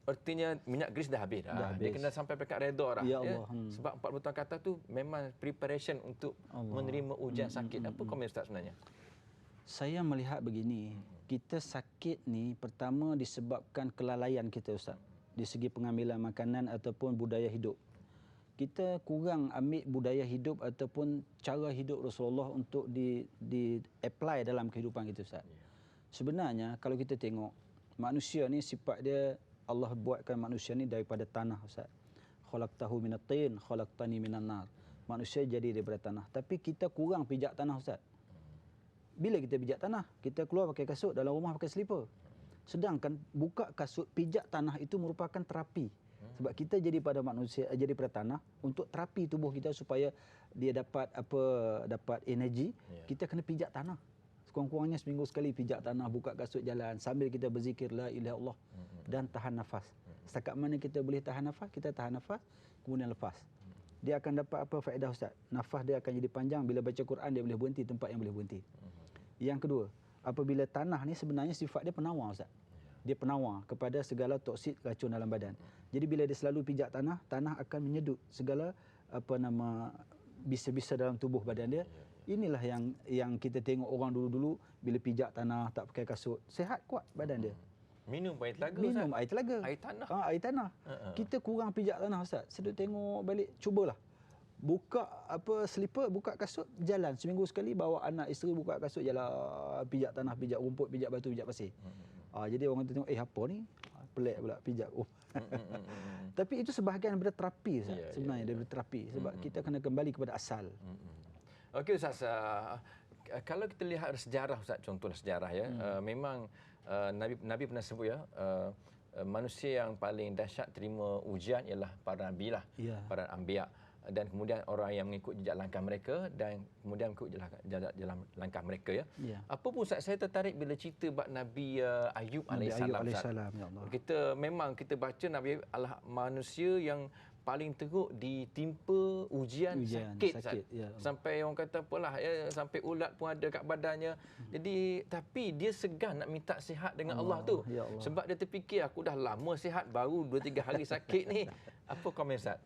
artinya minyak gris dah habis dah. Dia kena sampai pekat redha dah. Ya Allah. Sebab 40 tahun kata tu memang preparation untuk menerima ujian sakit. Apa komen Ustaz sebenarnya? Saya melihat begini, kita sakit ni pertama disebabkan kelalaian kita, Ustaz. Di segi pengambilan makanan ataupun budaya hidup. Kita kurang ambil budaya hidup ataupun cara hidup Rasulullah untuk di apply dalam kehidupan kita, Ustaz. Sebenarnya kalau kita tengok manusia ni sifat dia, Allah buatkan manusia ni daripada tanah, Ustaz. Khalaqtahu minat tin, khalaqtani minan nar. Manusia jadi daripada tanah. Tapi kita kurang pijak tanah, Ustaz. Bila kita pijak tanah, kita keluar pakai kasut, dalam rumah pakai selipar. Sedangkan buka kasut, pijak tanah itu merupakan terapi. Sebab kita jadi pada manusia, jadi pada tanah untuk terapi tubuh kita supaya dia dapat energi. Kita kena pijak tanah. Sekurang-kurangnya seminggu sekali pijak tanah, buka kasut jalan sambil kita berzikir la ilaha illallah dan tahan nafas. Setakat mana kita boleh tahan nafas, kita tahan nafas, kemudian lepas. Dia akan dapat apa faedah, Ustaz? Nafas dia akan jadi panjang. Bila baca Quran dia boleh berhenti tempat yang boleh berhenti. Yang kedua, apabila tanah ni sebenarnya sifat dia penawar, Ustaz. Dia penawar kepada segala toksik racun dalam badan. Jadi bila dia selalu pijak tanah, tanah akan menyedut segala bisa-bisa dalam tubuh badan dia. Inilah yang kita tengok orang dulu-dulu bila pijak tanah, tak pakai kasut, sihat kuat badan dia. Minum air telaga. Minum air telaga. Air tanah. Air tanah. Kita kurang pijak tanah Ustaz. Saya duk tengok balik, cubalah. Buka slipper, buka kasut, jalan seminggu sekali, bawa anak isteri buka kasut, jalan pijak tanah, pijak rumput, pijak batu, pijak pasir. Jadi orang tu tengok, apa ni? Pelik pula pijak. Tapi itu sebahagian daripada terapi Ustaz. Sebenarnya daripada terapi, sebab kita kena kembali kepada asal. Okey Ustaz, kalau kita lihat sejarah Ustaz, contohlah sejarah ya, memang Nabi pernah sebut ya, manusia yang paling dahsyat terima ujian ialah para nabi lah, para anbiya, dan kemudian orang yang mengikut jejak langkah mereka dan kemudian mengikut jalan langkah mereka ya. Apa pun Ustaz, saya tertarik bila cerita bab Nabi Ayub alaihissalam. Ya Allah. Kita baca Nabi Ayub adalah manusia yang paling teruk ditimpa ujian sakit. Sampai orang kata apalah ya, sampai ulat pun ada kat badannya. Jadi tapi dia segan nak minta sihat dengan Allah tu. Ya Allah. Sebab dia terfikir, aku dah lama sihat, baru 2-3 hari sakit ni. Apa komen Ustaz?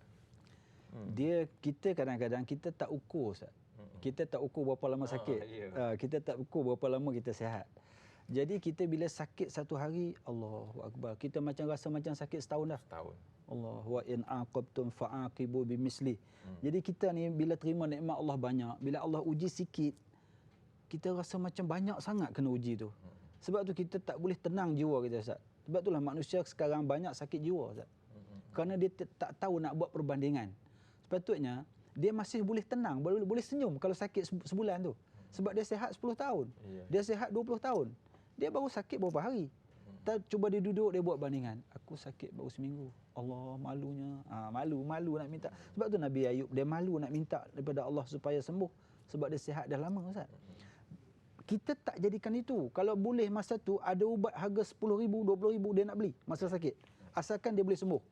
Kita kadang-kadang kita tak ukur Ustaz. Kita tak ukur berapa lama sakit. Kita tak ukur berapa lama kita sihat. Jadi kita bila sakit satu hari, Allahu Akbar, kita macam rasa macam sakit setahun dah. Allah wa in aqabtum fa'aqibu bimisli. Jadi kita ni bila terima nikmat Allah banyak, bila Allah uji sikit, kita rasa macam banyak sangat kena uji tu. Sebab tu kita tak boleh tenang jiwa kita Ustaz. Sebab itulah manusia sekarang banyak sakit jiwa Ustaz. Kerana dia tak tahu nak buat perbandingan. Sepatutnya dia masih boleh tenang, boleh senyum kalau sakit sebulan tu. Sebab dia sihat 10 tahun. Dia sihat 20 tahun. Dia baru sakit beberapa hari. Cuba dia duduk, dia buat bandingan. Aku sakit baru seminggu. Allah, malunya. Malu nak minta. Sebab tu Nabi Ayub, dia malu nak minta daripada Allah supaya sembuh. Sebab dia sihat dah lama Ustaz. Kita tak jadikan itu. Kalau boleh masa tu ada ubat harga 10,000, 20,000 dia nak beli masa sakit. Asalkan dia boleh sembuh.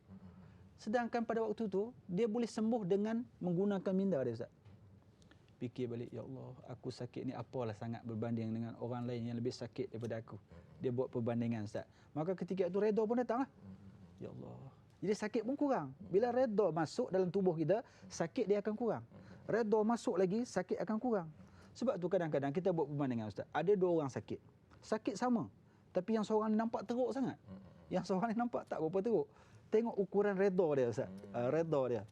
Sedangkan pada waktu tu, dia boleh sembuh dengan menggunakan minda dia Ustaz. Fikir balik, ya Allah, aku sakit ni apalah sangat berbanding dengan orang lain yang lebih sakit daripada aku. Dia buat perbandingan Ustaz. Maka ketika itu redha pun datanglah. Ya Allah. Jadi sakit pun kurang. Bila redha masuk dalam tubuh kita, sakit dia akan kurang. Redha masuk lagi, sakit akan kurang. Sebab tu kadang-kadang kita buat perbandingan Ustaz. Ada 2 orang sakit. Sakit sama. Tapi yang seorang ni nampak teruk sangat. Yang seorang ni nampak tak berapa teruk. Tengok ukuran redha dia Ustaz. Redha dia.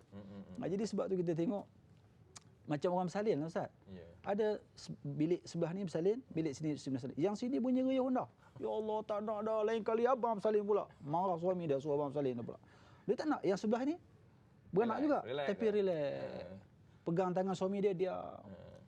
Jadi sebab tu kita tengok macam orang bersalin lah Ustaz. Ada bilik sebelah ni bersalin, bilik sini bersalin. Yang sini bunyi riuh dah. Ya Allah, tak nak dah. Lain kali abang bersalin pula. Marah suami dia suruh abang bersalin pula. Dia tak nak. Yang sebelah ni beranak juga. Tapi relax. Pegang tangan suami dia, dia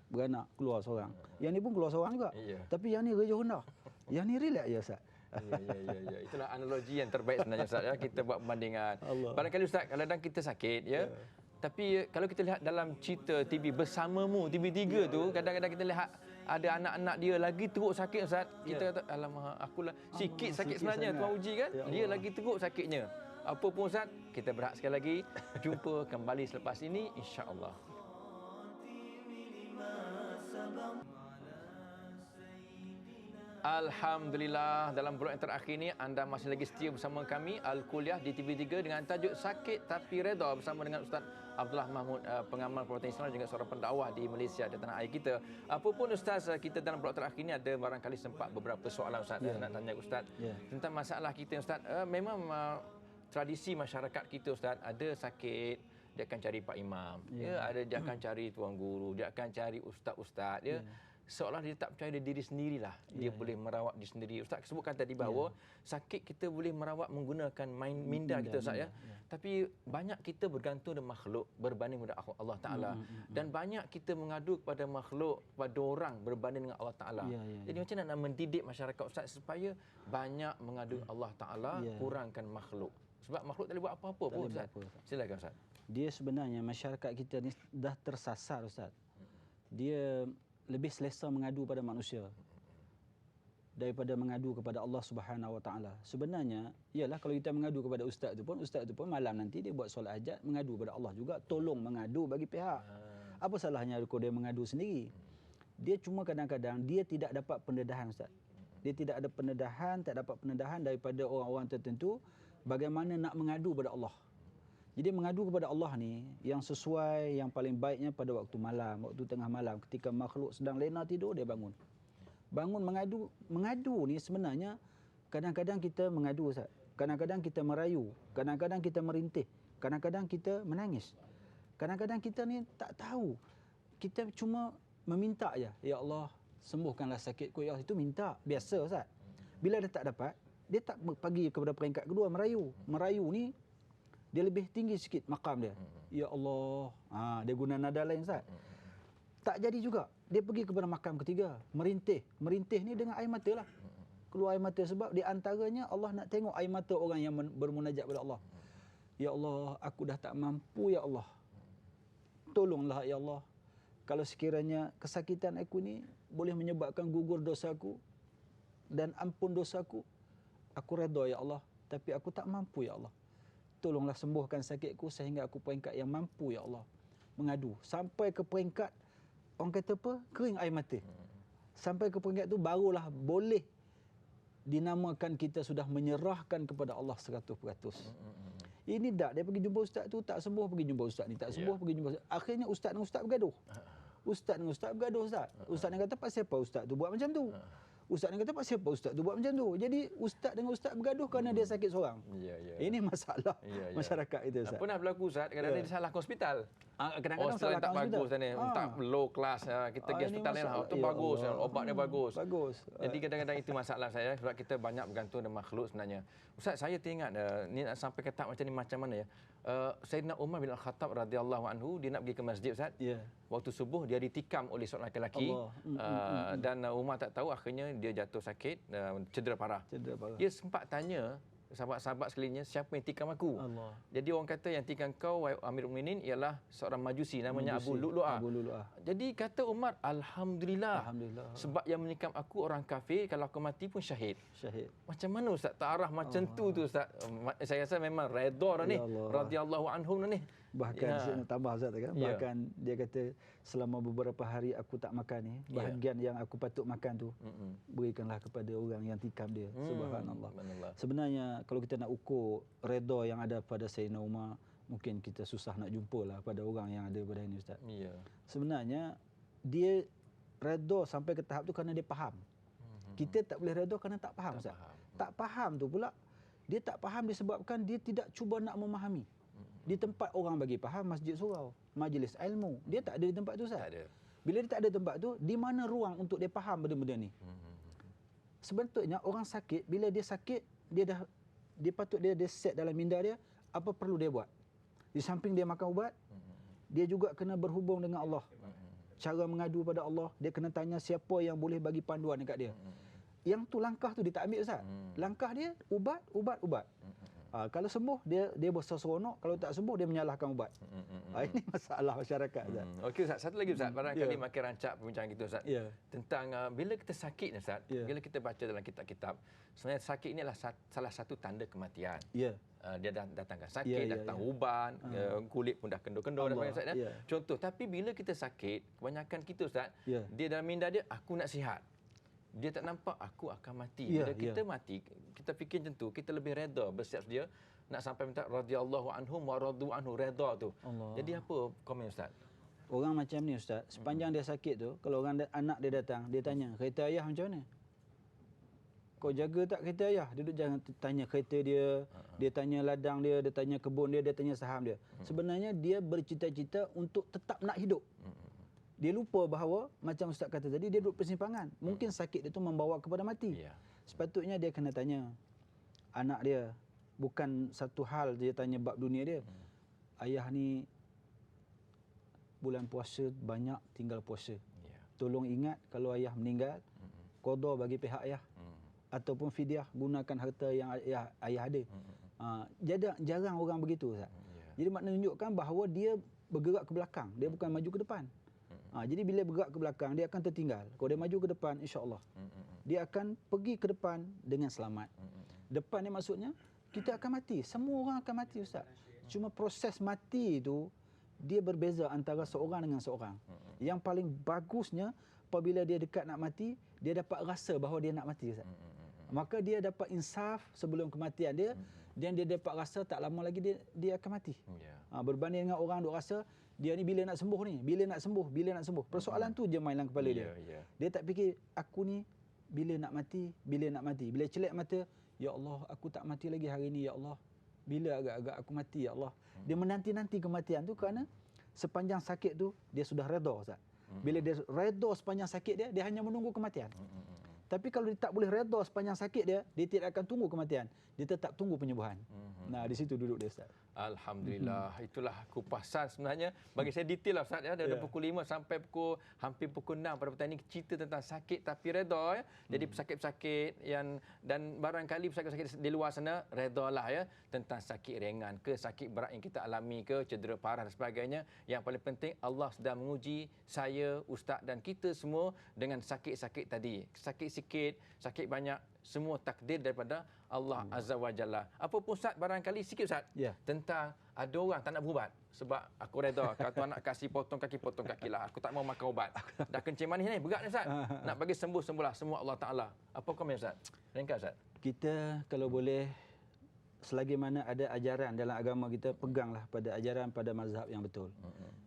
beranak keluar seorang. Yang ni pun keluar seorang juga. Tapi yang ni riuh dah. Yang ni relax je Ustaz. Ya. Itulah analogi yang terbaik sebenarnya Ustaz ya. Kita buat perbandingan. Barangkali Ustaz, kadang-kadang kita sakit ya. Tapi kalau kita lihat dalam cerita TV Bersamamu, TV3 tu, kadang-kadang kita lihat ada anak-anak dia lagi teruk sakit Ustaz. Kita kata, alamak, akulah sikit sakit sebenarnya Tuan uji kan. Dia lagi teruk sakitnya. Apa pun Ustaz, kita berhak sekali lagi jumpa kembali selepas ini insya-Allah. Alhamdulillah, dalam blok yang terakhir ini anda masih lagi setia bersama kami Al-Kuliah di TV3 dengan tajuk Sakit Tapi Redha bersama dengan Ustaz Abdullah Mahmud, pengamal Perubatan Islam juga seorang pendakwah di Malaysia dan tanah air kita. Apapun Ustaz, kita dalam blok terakhir ini ada barangkali sempat beberapa soalan Ustaz nak tanya Ustaz tentang masalah kita Ustaz. Memang tradisi masyarakat kita Ustaz, ada sakit dia akan cari Pak Imam, ada dia akan cari tuan guru, dia akan cari ustaz-ustaz seolah dia tak percaya diri sendirilah. Dia boleh merawat diri sendiri. Ustaz sebutkan tadi bahawa sakit kita boleh merawat menggunakan minda kita Ustaz ya. Tapi banyak kita bergantung dengan makhluk berbanding kepada Allah Taala. Dan banyak kita mengadu kepada makhluk, kepada orang berbanding dengan Allah Taala. Jadi macam mana nak mendidik masyarakat Ustaz supaya banyak mengadu Allah Taala, kurangkan makhluk. Sebab makhluk tak boleh buat apa-apa pun Ustaz. Silakan Ustaz. Dia sebenarnya masyarakat kita ni dah tersasar Ustaz. Dia lebih selesa mengadu pada manusia daripada mengadu kepada Allah Subhanahu Wa Taala. Sebenarnya ialah kalau kita mengadu kepada ustaz tu pun malam nanti dia buat solat hajat mengadu kepada Allah juga, tolong mengadu bagi pihak. Apa salahnya kalau dia mengadu sendiri? Dia cuma kadang-kadang dia tidak dapat pendedahan Ustaz. Dia tidak ada pendedahan, tak dapat pendedahan daripada orang-orang tertentu bagaimana nak mengadu kepada Allah. Jadi mengadu kepada Allah ni yang sesuai, yang paling baiknya pada waktu malam, waktu tengah malam ketika makhluk sedang lena tidur dia bangun. Bangun mengadu. Mengadu ni sebenarnya Kadang-kadang kita mengadu Ustaz. Kadang-kadang kita merayu, kadang-kadang kita merintih, kadang-kadang kita menangis. Kadang-kadang kita ni tak tahu. Kita cuma meminta aja, ya Allah, sembuhkanlah sakitku ya Allah. Itu minta biasa Ustaz. Bila dia tak dapat, dia tak pergi kepada peringkat kedua merayu. Merayu ni dia lebih tinggi sikit makam dia. Ya Allah, dia guna nada lain Ustaz. Tak jadi juga. Dia pergi kepada makam ketiga, merintih. Merintih ni dengan air mata lah. Keluar air mata sebab di antaranya Allah nak tengok air mata orang yang bermunajat kepada Allah. Ya Allah, aku dah tak mampu ya Allah. Tolonglah ya Allah. Kalau sekiranya kesakitan aku ni boleh menyebabkan gugur dosaku dan ampun dosaku, aku redha ya Allah. Tapi aku tak mampu ya Allah. Tolonglah sembuhkan sakitku sehingga aku peringkat yang mampu ya Allah. Mengadu. Sampai ke peringkat, orang kata apa? Kering air mata. Sampai ke peringkat tu barulah boleh dinamakan kita sudah menyerahkan kepada Allah 100%. Ini tak, dia pergi jumpa ustaz tu, tak sembuh, pergi jumpa ustaz ni, tak sembuh, pergi jumpa ustaz. Akhirnya ustaz dengan ustaz bergaduh. Ustaz dengan ustaz bergaduh Ustaz. Ustaz ni kata pasal apa ustaz tu buat macam tu? Ustaz ni kata pasal apa ustaz tu buat macam tu? Jadi ustaz dengan ustaz bergaduh kerana dia sakit seorang. Ini masalah masyarakat itu Ustaz. Pernah berlaku Ustaz, kadang-kadang dia salah ke hospital. Kadang-kadang hospital tak bagus ni, tak low class. Kita pergi hospital ni lah, tu bagus, obatnya bagus. Jadi kadang-kadang itu masalah saya sebab kita banyak bergantung dengan makhluk sebenarnya. Ustaz, saya teringat ni nak sampai ke tahap macam ni macam mana ya? Sayyidina Umar bin Al-Khattab radhiyallahu anhu, dia nak pergi ke masjid Ustaz. Waktu subuh dia ditikam oleh seorang lelaki dan Umar tak tahu, akhirnya dia jatuh sakit, cedera parah. Dia sempat tanya sahabat-sahabat sekelilingnya, siapa yang tikam aku? Jadi orang kata yang tikam kau wahai Amirul Mukminin ialah seorang majusi namanya Abu Lu'lu'ah. Jadi kata Umar, Alhamdulillah. Sebab yang menikam aku orang kafir, kalau aku mati pun syahid. Macam mana Ustaz tarah macam tu Ustaz? Saya rasa memang redha dah ni, radhiyallahu anhum ni. Bahkan saya nak tambah Ustaz kan, bahkan dia kata selama beberapa hari aku tak makan ni, bahagian yang aku patut makan tu berikanlah kepada orang yang tikam dia. Subhanallah. Sebenarnya kalau kita nak ukur redha yang ada pada Sayyidina Umar, mungkin kita susah nak jumpalah pada orang yang ada pada ini Ustaz. Sebenarnya dia redha sampai ke tahap tu kerana dia faham. Kita tak boleh redha kerana tak faham Ustaz. Tak faham tu pula, dia tak faham disebabkan dia tidak cuba nak memahami. Di tempat orang bagi faham, masjid surau, majlis ilmu, dia tak ada di tempat tu Ustaz. Bila dia tak ada tempat tu, di mana ruang untuk dia faham benda-benda ni? Sebetulnya orang sakit, bila dia sakit, dia patut dia set dalam minda dia apa perlu dia buat. Di samping dia makan ubat, dia juga kena berhubung dengan Allah. Cara mengadu pada Allah, dia kena tanya siapa yang boleh bagi panduan dekat dia. Yang tu langkah tu dia tak ambil Ustaz. Langkah dia ubat. Kalau sembuh dia berseronok, kalau tak sembuh dia menyalahkan ubat. Ini masalah masyarakat Ustaz. Okey Ustaz, satu lagi Ustaz, barangkali makin rancak perbincangan kita Ustaz. Tentang bila kita sakit Ustaz, bila kita baca dalam kitab-kitab, sebenarnya sakit ini adalah salah satu tanda kematian. Dia datangkan sakit, datang uban, kulit pun dah kendor-kendor dan sebagainya Ustaz. Contoh, tapi bila kita sakit, kebanyakan kita Ustaz, dia dalam minda dia aku nak sihat. Dia tak nampak aku akan mati. Bila kita mati, kita fikir macam tu, kita lebih redha, bersiap sedia nak sampai minta radhiyallahu anhum wa radu anhu, redha tu. Jadi apa komen Ustaz? Orang macam ni Ustaz, sepanjang dia sakit tu, kalau anak dia datang, dia tanya, kereta ayah macam mana? Kau jaga tak kereta ayah? Dia duduk jangan tanya kereta dia, dia tanya ladang dia tanya kebun dia tanya saham dia. Sebenarnya dia bercita-cita untuk tetap nak hidup. Dia lupa bahawa macam Ustaz kata tadi, dia duduk persimpangan. Mungkin sakit dia tu membawa kepada mati. Sepatutnya dia kena tanya anak dia. Bukan satu hal dia tanya bab dunia dia. Ayah ni bulan puasa banyak tinggal puasa. Tolong ingat kalau ayah meninggal, qada bagi pihak ayah. Ataupun fidyah, gunakan harta yang ayah ada. Jarang orang begitu Ustaz. Jadi maknanya menunjukkan bahawa dia bergerak ke belakang. Dia bukan maju ke depan. Jadi bila bergerak ke belakang, dia akan tertinggal. Kalau dia maju ke depan, insya-Allah dia akan pergi ke depan dengan selamat. Depan ni maksudnya kita akan mati. Semua orang akan mati Ustaz. Cuma proses mati itu dia berbeza antara seorang dengan seorang. Yang paling bagusnya apabila dia dekat nak mati, dia dapat rasa bahawa dia nak mati Ustaz. Maka dia dapat insaf sebelum kematian dia, dan dia dapat rasa tak lama lagi dia akan mati. Berbanding dengan orang duk rasa dia ni bila nak sembuh ni, bila nak sembuh. Persoalan tu je main dalam kepala dia. Dia tak fikir aku ni bila nak mati. Bila celak mata, Ya Allah, aku tak mati lagi hari ini, ya Allah. Bila agak-agak aku mati, ya Allah. Dia menanti-nanti kematian tu kerana sepanjang sakit tu dia sudah redha, Ustaz. Bila dia redha sepanjang sakit dia, dia hanya menunggu kematian. Tapi kalau dia tak boleh redha sepanjang sakit dia tidak akan tunggu kematian. Dia tetap tunggu penyembuhan. Nah, di situ duduk dia, Ustaz. Alhamdulillah. Itulah kupasan sebenarnya. Bagi saya detail lah, Ustaz. Ya. Dari pukul 5 sampai hampir pukul 6 pada petang ini, cerita tentang sakit tapi redha. Ya. Jadi pesakit-pesakit dan barangkali pesakit-pesakit di luar sana, redalah ya. Tentang sakit ringan ke, sakit berat yang kita alami ke, cedera parah dan sebagainya. Yang paling penting, Allah sedang menguji saya, Ustaz dan kita semua dengan sakit-sakit tadi. Sakit sikit, sakit banyak, semua takdir daripada Allah Azza wa Jalla. Apa pun Ustaz, barangkali sikit Ustaz, tentang ada orang tak nak berubat sebab aku redha, kalau tuan nak kasih potong kaki lah. Aku tak mau makan ubat. Dah kencing manis ni, berat ni Ustaz. Nak bagi sembuh-sembuhlah semua Allah Ta'ala. Apa komen Ustaz? Ringkas Ustaz. Kita kalau boleh, selagi mana ada ajaran dalam agama kita, peganglah pada ajaran, pada mazhab yang betul.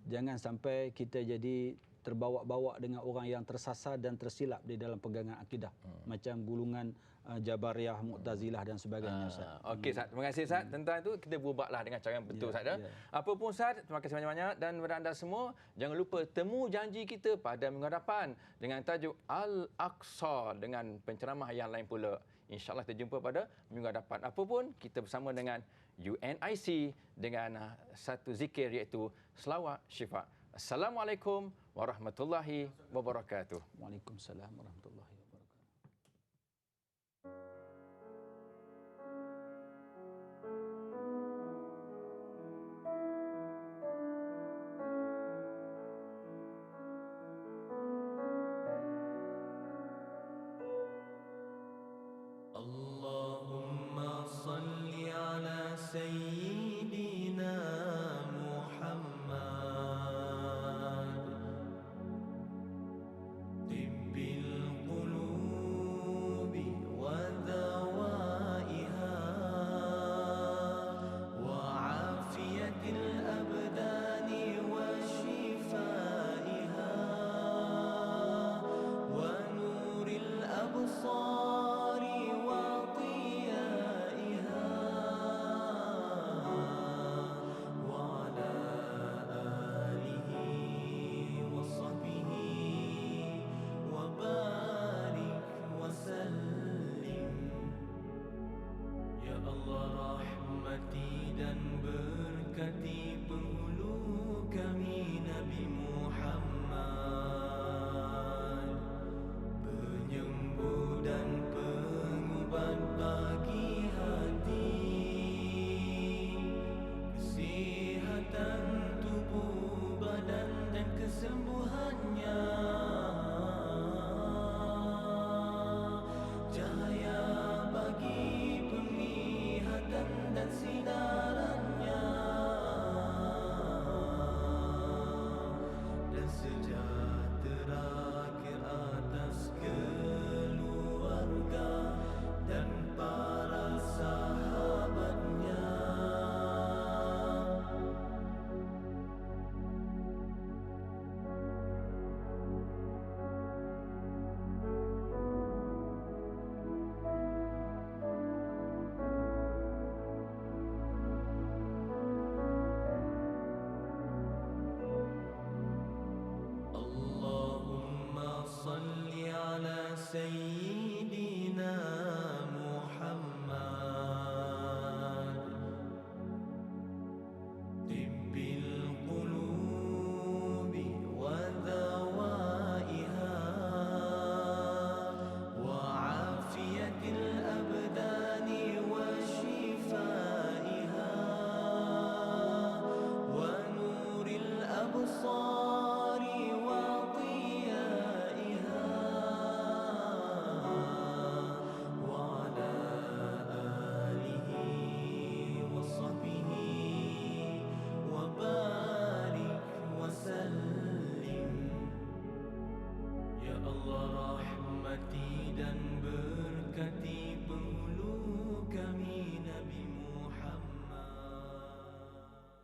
Jangan sampai kita jadi terbawa-bawa dengan orang yang tersasar dan tersilap di dalam pegangan akidah. Macam gulungan Jabariyah, Mu'tazilah dan sebagainya, Ustaz. Okey Ustaz, terima kasih Ustaz. Tentang itu kita berubahlah dengan cara yang betul Ustaz. Apa pun Ustaz, terima kasih banyak-banyak dan kepada anda semua, jangan lupa temu janji kita pada minggu hadapan dengan tajuk Al-Aqsa dengan penceramah yang lain pula. InsyaAllah kita jumpa pada minggu hadapan. Apa pun, kita bersama dengan UNIC dengan satu zikir iaitu Selawat Syifa. Assalamualaikum warahmatullahi wabarakatuh. Waalaikumsalam warahmatullahi wabarakatuh. Allahumma salli ala sayyidina Muhammad tibbil qulubi wa dawaiha wa afiyatil abdani wa shifaiha wa nuril absar dan berkati penghulu kami Nabi Muhammad, penyembuh dan pengubat bagi hati, kesihatan tubuh badan dan kesembuhannya, cahaya bagi penglihatan dan sinarannya, dan sejahtera ke atas keluarga dan para sahabatnya. Salli ala sayyidina Muhammad tibbil qulubi wa dawaiha wa afiyatil abdani wa shifaiha wa nuril absari wa dan berkati